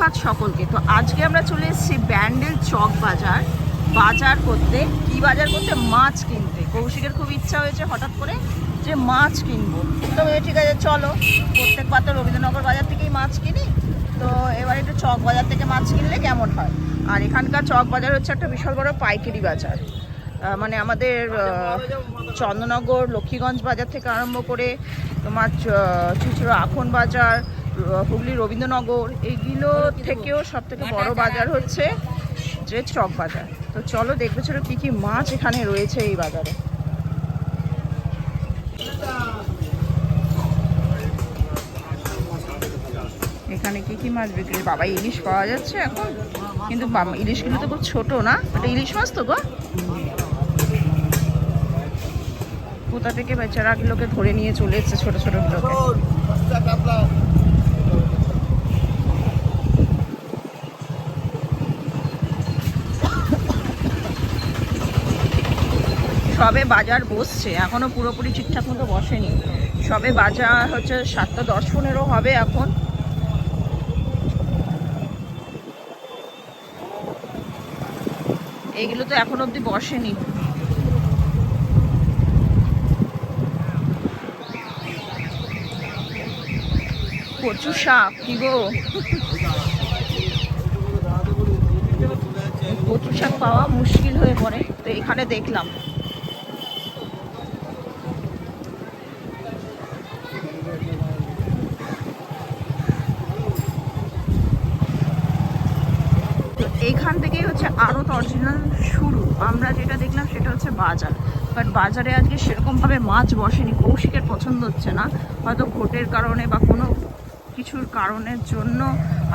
সুপ্রভাত সকলকে। তো আজকে আমরা চলে এসেছি ব্যান্ডেল চক বাজার করতে। কি বাজার করতে? মাছ কিনতে। কৌশিকের খুব ইচ্ছা হয়েছে হঠাৎ করে যে মাছ কিনবো। তো ঠিক আছে চলো, প্রত্যেকবার তো রবীন্দ্রনগর বাজার থেকেই মাছ কিনি, তো এবার একটু চক বাজার থেকে মাছ কিনলে কেমন হয়। আর এখানকার চক বাজার হচ্ছে একটা বিশাল বড় পাইকারি বাজার। মানে আমাদের চন্দননগর, লক্ষ্মীগঞ্জ বাজার থেকে আরম্ভ করে তোমার চুচড়ো আখন বাজার, হুগলি রবীন্দ্রনগর, এইগুলো থেকেও সব থেকে বড় বাজার হচ্ছে যে চক বাজার। তো চলো দেখবে চলো কী কী মাছ এখানে রয়েছে এই বাজারে। এখানে কি কি মাছ বিক্রি? বাবা ইলিশ পাওয়া যাচ্ছে এখন, কিন্তু ইলিশগুলো তো খুব ছোট না? ওটা ইলিশ মাছ তো গো? কোথা থেকে বেচারাগুলোকে ধরে নিয়ে চলে এসছে ছোট ছোট গুলোকে। সবে বাজার বসছে, এখনো পুরোপুরি ঠিকঠাক মতো বসেনি। সবে বাজার হচ্ছে 7টা 10-15 হবে এখন। এইগুলো তো এখন অবধি বসেনি। কচু শাক কি গো, কচু শাক পাওয়া মুশকিল হয়ে পড়ে, তো এখানে দেখলাম। এইখান থেকেই হচ্ছে আড়ত অরিজিনাল শুরু। আমরা যেটা দেখলাম সেটা হচ্ছে বাজার, বাট বাজারে আজকে সেরকমভাবে মাছ বসেনি। কৌশিকের পছন্দ হচ্ছে না, হয়তো ভোটের কারণে বা কোনো কিছুর কারণের জন্য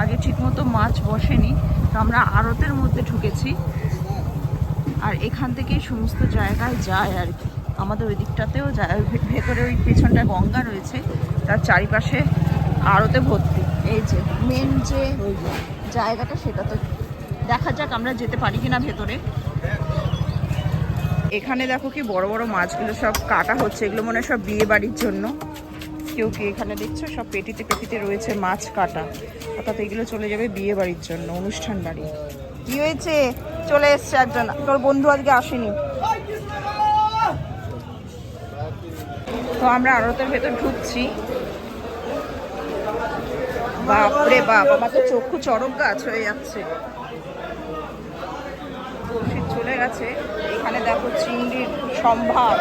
আগে ঠিকমতো মাছ বসেনি। তো আমরা আড়তের মধ্যে ঢুকেছি, আর এখান থেকেই সমস্ত জায়গায় যায় আর কি। আমাদের ওই দিকটাতেও যায়, ভেতরে ওই পেছনটা গঙ্গা রয়েছে, তার চারিপাশে আড়তে ভর্তি। এই যে মেন যে জায়গাটা, সেটা তো দেখা যাক আমরা যেতে পারি কিনা ভেতরে। এখানে দেখো কি বড় বড় মাছগুলো সব কাটা হচ্ছে, এগুলো মনে হয় সব বিয়ে বাড়ির জন্য। কেউ কি এখানে দেখছো সব পেটিতে পেটিতে রয়েছে মাছ কাটা, অর্থাৎ এগুলো চলে যাবে বিয়ে বাড়ির জন্য, অনুষ্ঠান বাড়ি। কি হয়েছে? চলে এসছে একজন, তোর বন্ধু আজকে আসেনি। তো আমরা আড়তের ভেতর ঢুকছি। বাপরে বাপ, আমার তো চক্ষু চড়ক গাছ হয়ে যাচ্ছে। কৌশিক চলে গেছে। এখানে দেখো চিংড়ির সম্ভার,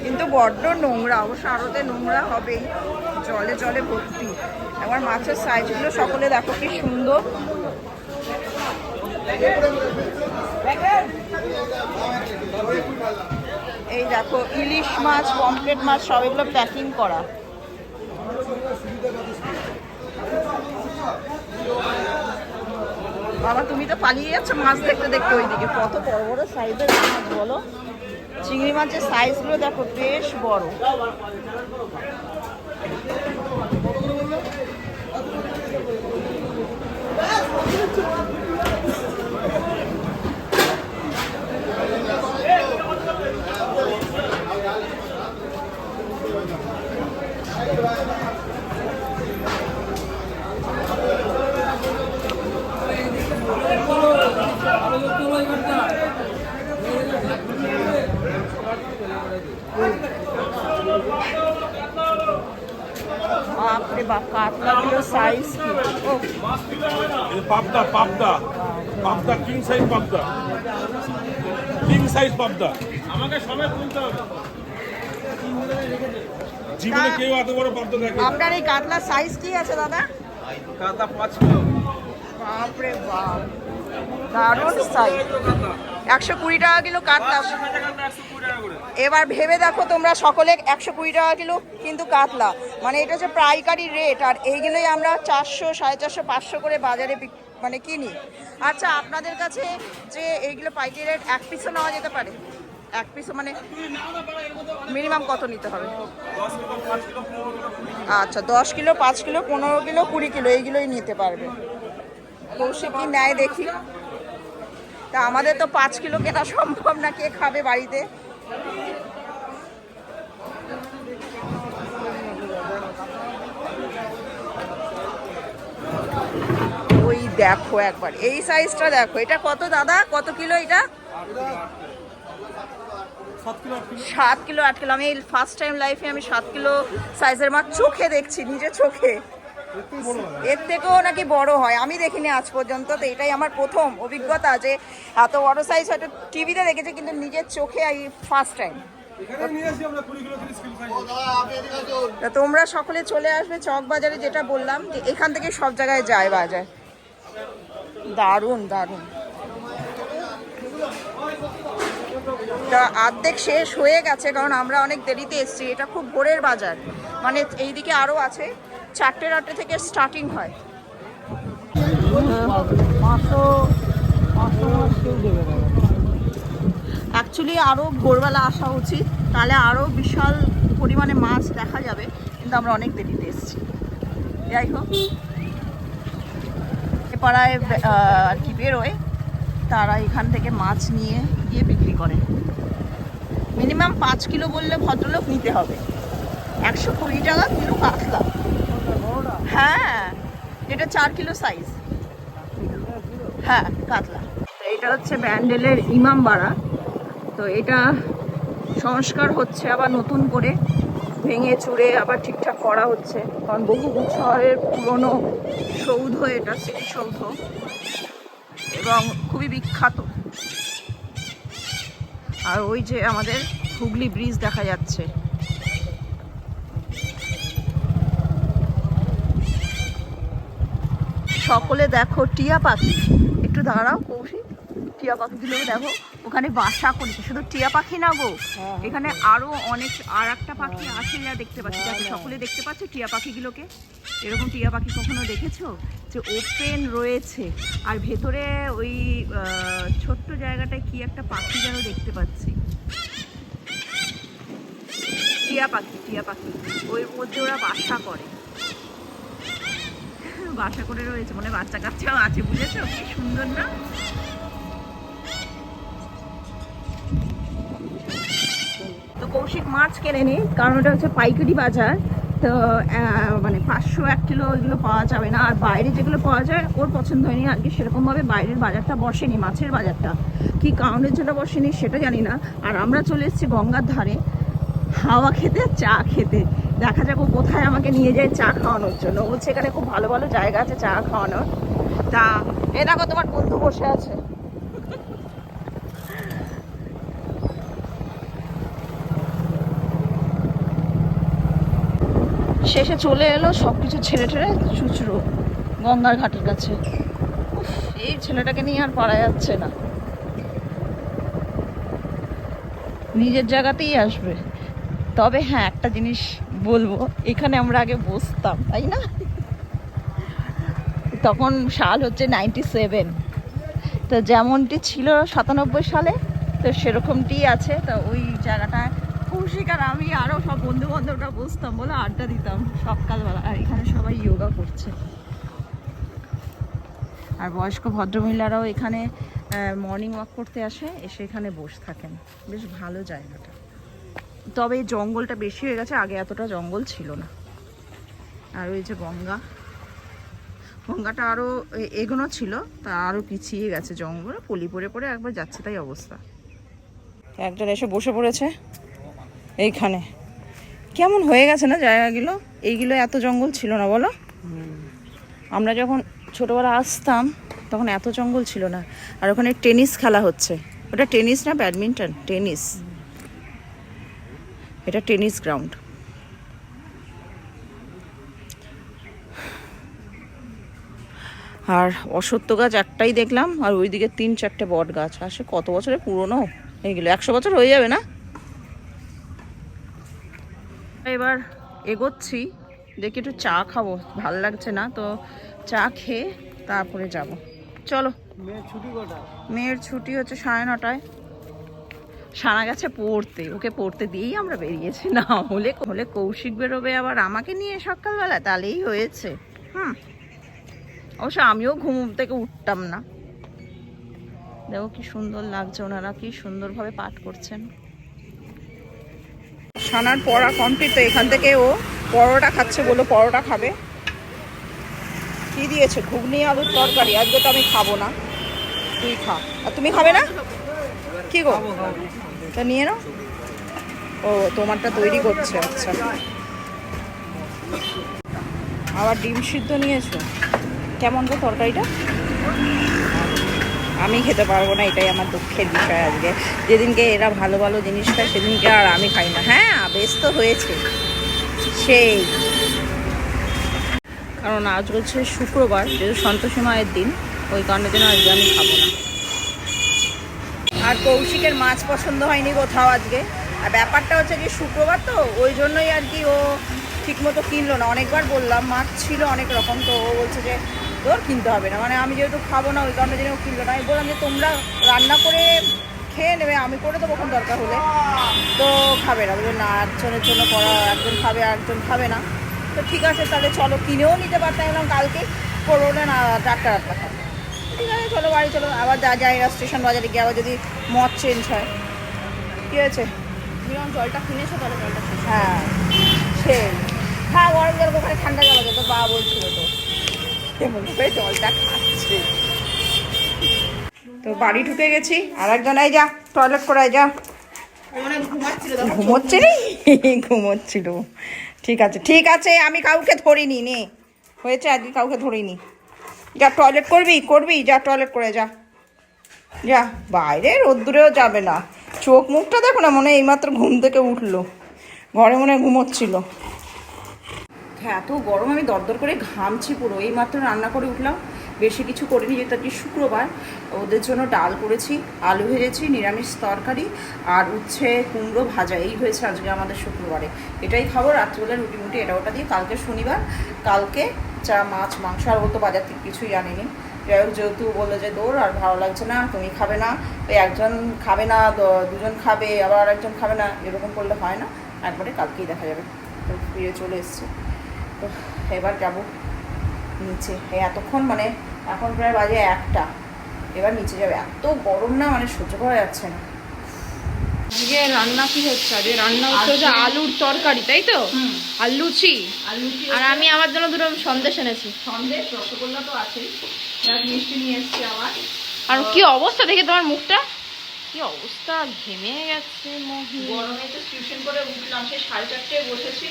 কিন্তু বড্ড নোংরা। অবশ্য আড়তে নোংরা হবেই, জলে জলে ভর্তি। এবার মাছের সাইজগুলো সকলে দেখো কি সুন্দর। এই দেখো ইলিশ মাছ, পমফ্রেট মাছ, সব এগুলো প্যাকিং করা। বাবা তুমি তো পালিয়ে যাচ্ছ মাছ দেখতে দেখতে। ওইদিকে কত বড় বড় সাইজের মাছ বলো। চিংড়ি মাছের সাইজগুলো দেখো বেশ বড়। বাপরে বাপ, কাতলাগুলোর সাইজ কি! ও পাবদা পাবদা পাবদা, কিং সাইজ পাবদা, কিং সাইজ পাবদা। আমাকে সময় তুলতে হবে, জীবনে কেউ এত বড় পাবদা দেখে। আপনার এই কাতলার সাইজ কি আছে দাদা? কাতলা 5 কিলো। বাপরে বাপ, দারুণ সাইজ। 120 টাকা কিলো কাতলা। এবার ভেবে দেখো তোমরা সকলে, 120 টাকা কিলো কিন্তু কাতলা, মানে এটা হচ্ছে পাইকারি রেট। আর এইগুলোই আমরা 400, 450, 500 করে বাজারে মানে কিনি। আচ্ছা আপনাদের কাছে যে এইগুলো পাইকারি রেট, এক পিসও নেওয়া যেতে পারে? এক পিসও মানে মিনিমাম কত নিতে হবে? আচ্ছা 10 কিলো, 5 কিলো, 15 কিলো, 20 কিলো এইগুলোই নিতে পারবে। কৌশিক কি নেয় দেখি। তা আমাদের তো 5 কিলো কেনা সম্ভব না, কে খাবে বাড়িতে। দেখো একবার, এই সাইজটা দেখো। এটা কত দাদা, কত কিলো এটা? 7 কিলো 8 কিলো। আমি ফার্স্ট টাইম লাইফে আমি 7 কিলো সাইজের মাছ চোখে দেখছি, নিজের চোখে। এর থেকেও নাকি বড় হয়, আমি দেখিনি আজ পর্যন্ত। তো এটাই আমার প্রথম অভিজ্ঞতা যে এত বড় সাইজ হয়তো টিভিতে দেখেছি, কিন্তু নিজের চোখে এই ফার্স্ট টাইম। তোমরা সকলে চলে আসবে চকবাজারে, যেটা বললাম যে এখান থেকে সব জায়গায় যায় বাজার। দারুণ দারুণ। তা অর্ধেক শেষ হয়ে গেছে, কারণ আমরা অনেক দেরিতে এসেছি। এটা খুব ভোরের বাজার, মানে এইদিকে আরও আছে, 4টে থেকে স্টার্টিং হয়। অ্যাকচুয়ালি আরও ভোরবেলা আসা উচিত, তাহলে আরও বিশাল পরিমাণে মাছ দেখা যাবে, কিন্তু আমরা অনেক দেরিতে এসেছি। যাই হোক, এ পাড়ায় আর কি বেরোয়, তারা এখান থেকে মাছ নিয়ে গিয়ে বিক্রি করে। মিনিমাম 5 কিলো বললে ভদ্রলোক নিতে হবে। 120 টাকা কিলো কাতলা। হ্যাঁ, এটা 4 কিলো সাইজ। হ্যাঁ, কাতলা। এটা হচ্ছে ব্যান্ডেলের ইমামবাড়া। তো এটা সংস্কার হচ্ছে, আবার নতুন করে ভেঙে চুরে আবার ঠিকঠাক করা হচ্ছে, কারণ বহু বছরের পুরনো সৌধ এটা, স্মৃতিসৌধ, এবং খুবই বিখ্যাত। আর ওই যে আমাদের হুগলি ব্রিজ দেখা যাচ্ছে। সকলে দেখো টিয়া পাখি, একটু দাঁড়াও কৌশিক, টিয়া পাখিগুলো দেখো ওখানে বাসা করেছে। শুধু টিয়া পাখি না গো, এখানে আরো অনেক আর একটা পাখি আছে যা দেখতে পাচ্ছি। দেখো সকলে দেখতে পাচ্ছে টিয়া পাখিগুলোকে। এরকম টিয়া পাখি কখনো দেখেছো যে ওপেন রয়েছে আর ভেতরে ওই ছোট্ট জায়গাটায় কি একটা পাখি যেন দেখতে পাচ্ছি। টিয়া পাখি, টিয়া পাখি, ওই মধ্যে ওরা বাসা করে, বাসা করে রয়েছে। মনে বাচ্চা কাচ্চাও আছে, বুঝেছো? কি সুন্দর না? তো কৌশিক মাছ কেনে নি, কারণ ওটা হচ্ছে পাইকারি বাজার। তো মানে 501 কিলো এগুলো পাওয়া যাবে না। আর বাইরে যেগুলো পাওয়া যায় ওর পছন্দ হয়নি আর কি, সেরকমভাবে বাইরের বাজারটা বসেনি, মাছের বাজারটা। কি কারণের জন্য বসেনি সেটা জানি না। আর আমরা চলে এসেছি গঙ্গার ধারে হাওয়া খেতে, চা খেতে। দেখা যাক ও কোথায় আমাকে নিয়ে যায় চা খাওয়ানোর জন্য। ও সেখানে খুব ভালো ভালো জায়গা আছে চা খাওয়ানোর। তা এ দেখো তোমার বন্ধু বসে আছে। শেষে চলে এলো সবকিছু ছেড়ে ঠেড়ে চুচড়ো গঙ্গার ঘাটের কাছে। এই ছেলেটাকে নিয়ে আর পারা যাচ্ছে না, নিজের জায়গাতেই আসবে। তবে হ্যাঁ, একটা জিনিস বলবো, এখানে আমরা আগে বসতাম, তাই না? তখন সাল হচ্ছে 97, তো যেমনটি ছিল 97 সালে, তো সেরকমটি আছে। তো ওই জায়গাটায় কৌশিক আর আমি আরও সব বন্ধু বান্ধবরা বসতাম, বলে আড্ডা দিতাম সকালবেলা। আর এখানে সবাই যোগা করছে, আর বয়স্ক ভদ্রমহিলারাও এখানে মর্নিং ওয়াক করতে আসে, এসে এখানে বসে থাকেন। বেশ ভালো জায়গাটা, তবে জঙ্গলটা বেশি হয়ে গেছে, আগে এতটা জঙ্গল ছিল না। আর ওই যে গঙ্গা, গঙ্গাটা আরও এগোনো ছিল, তা আরও পিছিয়ে গেছে, জঙ্গলে পলি পড়ে পড়ে একবার যাচ্ছে, তাই অবস্থা। একজন এসে বসে পড়েছে এইখানে। কেমন হয়ে গেছে না জায়গাগুলো? এইগুলো এত জঙ্গল ছিল না, বলো? আমরা যখন ছোটোবেলা আসতাম তখন এত জঙ্গল ছিল না। আর ওখানে টেনিস খেলা হচ্ছে। ওটা টেনিস না ব্যাডমিন্টন? টেনিস, এটা টেনিস গ্রাউন্ড। আর অশ্বত্থ গাছ একটাই দেখলাম, আর ওইদিকে 3-4টে বট গাছ। আসে কত বছরের পুরনো এইগুলো, 100 বছর হয়ে যাবে না? এবার এগোচ্ছি, দেখি একটু চা খাবো, ভাল লাগছে না তো। চা খেয়ে তারপরে যাব। চলো। মেয়ের ছুটি হচ্ছে 9:30। সানা গেছে পড়তে, ওকে পড়তে দিয়েই আমরা বেরিয়েছি। না হলে হলে কৌশিক বেরোবে আবার আমাকে নিয়ে সকালবেলা, তাহলেই হয়েছে। অবশ্য আমিও ঘুম থেকে উঠতাম না। দেখো কি সুন্দর লাগছে, ওনারা কি সুন্দরভাবে পাঠ করছেন। সানার পড়া কমপ্লিট, তো এখান থেকে ও পরোটা খাচ্ছে, বললো পরোটা খাবে। কি কি দিয়েছে? ঘুগনি আলুর তরকারি। আজকে তো আমি খাবো না, তুই খা। আর তুমি খাবে না? কি গো, তা নিয়ে নাও। ও তোমারটা তৈরি করছে, আচ্ছা। আবার ডিম সিদ্ধ নিয়েছো, কেমন গো তরকারিটা? আমি খেতে পারবো না, এটাই আমার দুঃখের বিষয় আজকে। যেদিনকে এরা ভালো ভালো জিনিস খায় সেদিনকে আর আমি খাই না। হ্যাঁ বেশ তো হয়েছে সেই, কারণ আজ হচ্ছে শুক্রবার, যেহেতু সন্তোষী মায়ের দিন, ওই কারণের জন্য আজকে আমি খাবো না। আর কৌশিকের মাছ পছন্দ হয়নি কোথাও আজকে। আর ব্যাপারটা হচ্ছে যে শুক্রবার তো, ওই জন্যই আর কি ও ঠিকমতো কিনলো না। অনেকবার বললাম, মাছ ছিল অনেক রকম, তো ও বলছে যে তোর কিনতে হবে না, মানে আমি যেহেতু খাবো না ওই কারণে জন্য ও কিনলো না। আমি বললাম যে তোমরা রান্না করে খেয়ে নেবে, আমি করে দেবো কোন দরকার হলে, তো খাবে না। বললো না, একজনের জন্য করা, একজন খাবে একজন খাবে না, তো ঠিক আছে তাহলে চলো, কিনেও নিতে পারতাম। এলাম কালকে করবো না, টাটকা খাবো। ঠিক আছে চলো বাড়ি চলো, আবার যাই স্টেশন বাজারে গিয়ে আবার যদি মদ চেঞ্জ হয়। কি হয়েছে? তুমি যখন জলটা কিনেছো তাহলে জলটা খেয়েছো? হ্যাঁ সেই, হ্যাঁ গরম জল, ওখানে ঠান্ডা জল আছে, তোর বাবা বলছিল তো কেমন করে জলটা খাচ্ছে। তো বাড়ি ঢুকে গেছি, আর একজন এই যা টয়লেট করে যা। ঘুমোচ্ছে নি? ঘুমোচ্ছিল। ঠিক আছে ঠিক আছে, আমি কাউকে ধরিনি, নে হয়েছে, আজকে কাউকে ধরিনি। যা টয়লেট করবি যা টয়লেট করে যা। যা, বাইরে রোদ্দুরেও যাবে না। চোখ মুখটা দেখো না, মনে হয় এইমাত্র ঘুম থেকে উঠলো, ঘরে মনে হয় ঘুমোচ্ছিল। এত গরম, আমি দরদর করে ঘামছি পুরো। এইমাত্র রান্না করে উঠলাম, বেশি কিছু করিনি, যেহেতু আজকে শুক্রবার। ওদের জন্য ডাল করেছি, আলু ভেজেছি, নিরামিষ তরকারি, আর উচ্ছে কুমড়ো ভাজা, এই হয়েছে আজকে আমাদের শুক্রবারে। এটাই খাবো রাত্রিবেলা, রুটি মুটি এটা ওটা দিয়ে। কালকে শনিবার, কালকে চা মাছ মাংস, আর ও তো বাজার থেকে কিছুই আনেনি। যাই হোক, যেহেতু বললো যে দৌড় আর ভালো লাগছে না, তুমি খাবে না, ওই একজন খাবে না, দুজন খাবে, আবার আরেকজন খাবে না, এরকম করলে হয় না। একবারে কালকেই দেখা যাবে। তো ফিরে চলে এসছে, তো এবার যাবো নিচে। এতক্ষণ মানে এখন প্রায় বাজে 1টা, এবার নিচে যাবে। এত গরম না, মানে সহ্য করা যাচ্ছে না। আজকে রান্না কি হচ্ছে? আজকে রান্না হচ্ছে যে আলুর তরকারি, তাই তো? আর লুচি। আর আমি আমার জন্য দুটো সন্দেশ এনেছি। সন্দেশ, রসগোল্লা তো আছেই, মিষ্টি নিয়ে এসছি আমার। আর কি অবস্থা দেখে তোমার মুখটা, কি অবস্থা, ঘেমে গেছে মহি। গরমে তো টিউশন করে উঠলাম, সেই 4:30টায় বসেছি,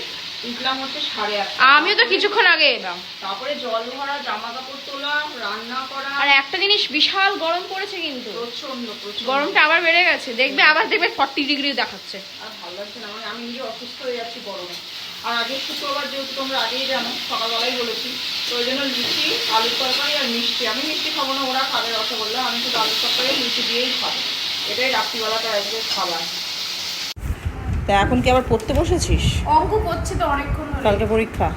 উঠলাম হচ্ছে 8:30। আমিও তো কিছুক্ষণ আগে এলাম। তারপরে জল ভরা, জামা কাপড় তোলা, রান্না করা। আর একটা জিনিস, বিশাল গরম পড়েছে কিন্তু, প্রচন্ড। গরমটা আবার বেড়ে গেছে, দেখবে আবার দেখবে 40 ডিগ্রি দেখাচ্ছে। আর ভালো লাগছে না, মানে আমি নিজে অসুস্থ হয়ে যাচ্ছি গরমে। আর আগে শুক্রবার যেহেতু তোমরা আগেই জানো, সকালবেলায় বলেছি, তো ওই জন্য লুচি, আলুর তরকারি আর মিষ্টি। আমি মিষ্টি খাবো না, ওরা খাবে রসগোল্লা, আমি শুধু আলুর তরকারি লুচি দিয়েই খাবো। এটাই রাত্রিবেলাটা আজকে খাবার। তা এখন কি আবার পড়তে বসেছিস? অঙ্ক করছে তো অনেকক্ষণ ধরে। কালকে পরীক্ষা।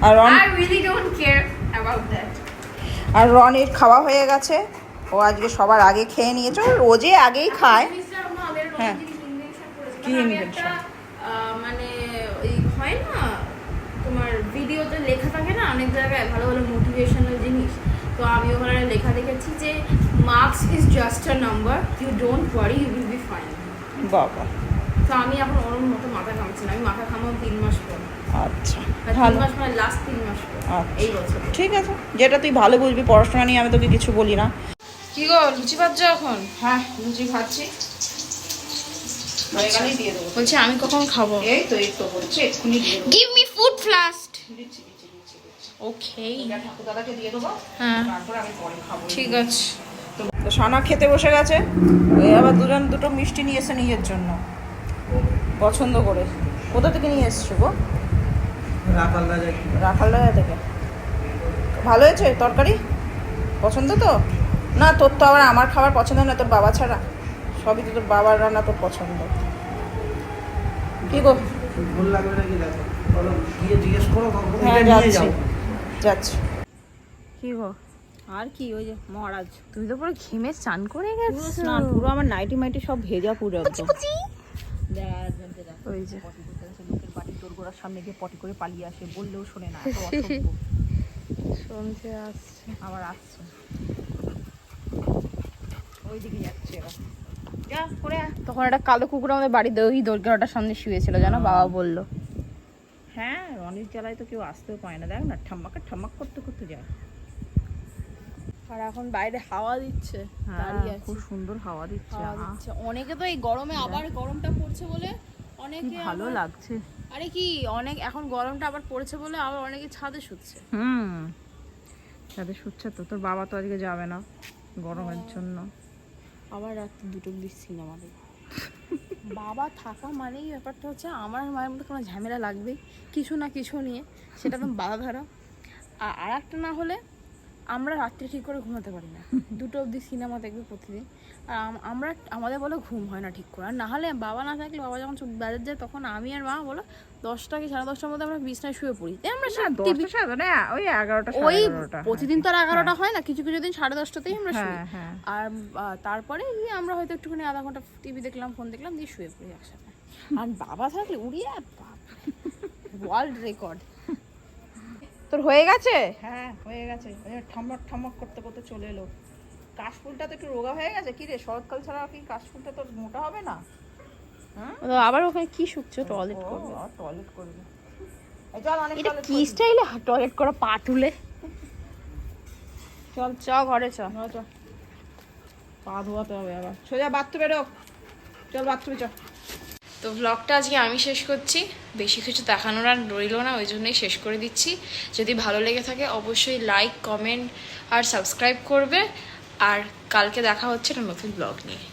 আর রন, I really don't care about that. আর রনির খাওয়া হয়ে গেছে, ও আজকে সবার আগে খেয়ে নিয়েছে, ও রোজে আগেই খায়। হ্যাঁ। কি invention? মানে ওই হয় না, তোমার ভিডিওতে লেখা থাকে না অনেক জায়গায় ভালো ভালো মোটিভেশনাল জিনিস, তো আমি ওখানে লেখা দেখেছি যে marks is just a number, you don't worry, you will be fine. বাবা, তো আমি এখন ওর মতো মাথা ঘামছি না, আমি মাথা ঘামাবো 3 মাস পর। আচ্ছা 3 মাস মানে লাস্ট 3 মাস পর, এই বছর। ঠিক আছে, যেটা তুই ভালো বুঝবি, পড়াশোনা নিয়ে আমি তোকে কিছু বলি না। কি গো, লুচি ভাজছো এখন? হ্যাঁ লুচি খাচ্ছি, এখানেই দিয়ে দেবো। বলছি আমি কখন খাবো? এই তো বলছে এক্ষুনি দিয়ে দেবো। Give me food fast. দিচ্ছি। ওকে, এটা ঠাকুর দাদাকে দিয়ে দেবো, হ্যাঁ তারপর আমি পরে খাবো। ঠিক আছে। তো সানা খেতে বসে গেছে, ওই আবার দুটো মিষ্টি নিয়ে এসে নিজের জন্য পছন্দ করে। কোথা থেকে নিয়ে এসছো গো? রাখালদাজা থেকে। ভালো হয়েছে তরকারি? পছন্দ তো? না তোর তো আবার আমার খাবার পছন্দ না, তোর বাবা ছাড়া সবই তো তোর বাবার রান্না তোর পছন্দ। কি গো? ভুল লাগবে নাকি দেখো, বলো গিয়ে জিজ্ঞেস করো। হ্যাঁ যাচ্ছি। কি গো? আর কি, ওই যে মহারাজ, তুই তো পুরো ঘেমে চান করে গেছিস। স্নান পুরো আমার নাইটি মাইটি সব ভেজা পুরো একদম। ওই যে লোকের বাড়ির দোরগোড়ার সামনে গিয়ে পটি করে পালিয়ে আসে, বললেও শোনে না, এত অসভ্য। শুনতে আসছে, আবার আসছে, ওইদিকে যাচ্ছে এরা। যা করে আয়। তখন একটা কালো কুকুর আমাদের বাড়িতে ওই দোরগোড়াটার সামনে শুয়েছিল, জানো, বাবা বললো। হ্যাঁ, রনির জ্বালায় তো কেউ আসতেও পায় না, দেখ না ঠাম্মাকে ঠাম্মাক করতে করতে যায়। আর এখন বাইরে হাওয়া দিচ্ছে, দাঁড়িয়ে আছি। খুব সুন্দর হাওয়া দিচ্ছে। হাওয়া দিচ্ছে। অনেকে তো এই গরমে আবার গরমটা পড়ছে বলে অনেকে ভালো আবার- লাগছে। আরে কি অনেক এখন গরমটা আবার পড়েছে বলে আবার অনেকে ছাদে শুচ্ছে। তাদের শুচ্ছে তো। তোর বাবা তো আজকে যাবে না গরমের জন্য। আবার রাত্রি 2টো অবধি সিনেমা দেখবে। বাবা থাকা মানেই ব্যাপারটা হচ্ছে আমার মায়ের মধ্যে কোনো ঝামেলা লাগবেই কিছু না কিছু নিয়ে, সেটা তো বাধা ধরা। আর একটা না হলে আমরা রাত্রে ঠিক করে ঘুমাতে পারি না, 2টো অবধি সিনেমা দেখবে প্রতিদিন। আর আমাদের বলে ঘুম হয় না ঠিক করে। আর না হলে বাবা না থাকলে, বাবা যখন বাজার যায় তখন আমি আর মা বলো 10টা কি 10:30টার মধ্যে আমরা বিছনায় শুয়ে পড়ি। তাই আমরা TV ওই 11টা ওই প্রতিদিন তো আর 11টা হয় না, কিছু কিছু দিন 10:30টাতেই আমরা শুই। হ্যাঁ। আর তারপরে গিয়ে আমরা হয়তো একটুখানি আধা ঘন্টা টিভি দেখলাম, ফোন দেখলাম, দিয়ে শুয়ে পড়ি একসাথে। আর বাবা থাকলে উড়িয়ে ওয়ার্ল্ড রেকর্ড। তোর হয়ে গেছে? হ্যাঁ হয়ে গেছে। ঠাম্মাক ঠাম্মাক করতে করতে চলে এলো। কাশফুলটা তো একটু রোগা হয়ে গেছে। কি রে, শরৎকাল ছাড়া কি কাশফুলটা তোর মোটা হবে না? আবার ওখানে কি শুকছো? টয়লেট করবে। টয়লেট করবে। চল অনেক এটা কি স্টাইলে টয়লেট করা, পা তুলে? চল চ ঘরে চ। চ, পা ধোয়াতে হবে আবার। সোজা বাথরুমে ঢোক। চল বাথরুমে চ। তো ব্লগটা আজকে আমি শেষ করছি, বেশি কিছু দেখানোর আর রইল না, ওই জন্যই শেষ করে দিচ্ছি। যদি ভালো লেগে থাকে অবশ্যই লাইক, কমেন্ট আর সাবস্ক্রাইব করবে। আর কালকে দেখা হচ্ছে একটা নতুন ব্লগ নিয়ে।